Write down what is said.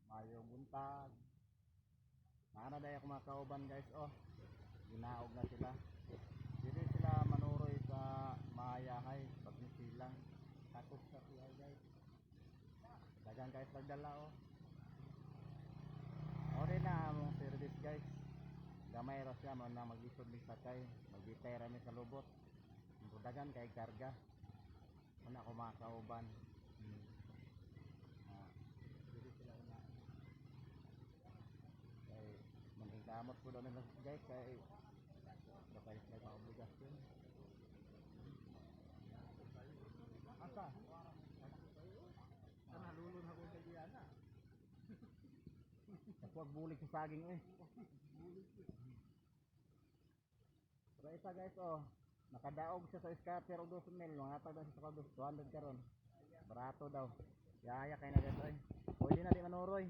mayong buntag. Nana daya ako mga kauban guys, oh. Ginaog na sila. Dili sila manuroy sa mayahay pag silang takot sa siya guys. Dagan guys nagdala oh. Ore na among service guys. Gamay ra siya man na mag-isod ni sakay, mag-gitara mi sa lubot. Dagan kay karga. Una ko mga kauban. Dili sila una. Kay manhingkamot po daw nila guys kay bakay sila mga obligasyon. Asa? Sana lulun ako sa Diana. Kapag bulik sa saging eh. Pero isa guys oh, nakadaog siya sa scatter og 2 mil, mga tag daw siya sa 200 karon. Barato daw. Yaya kay na guys eh. Pwede na di manuroy.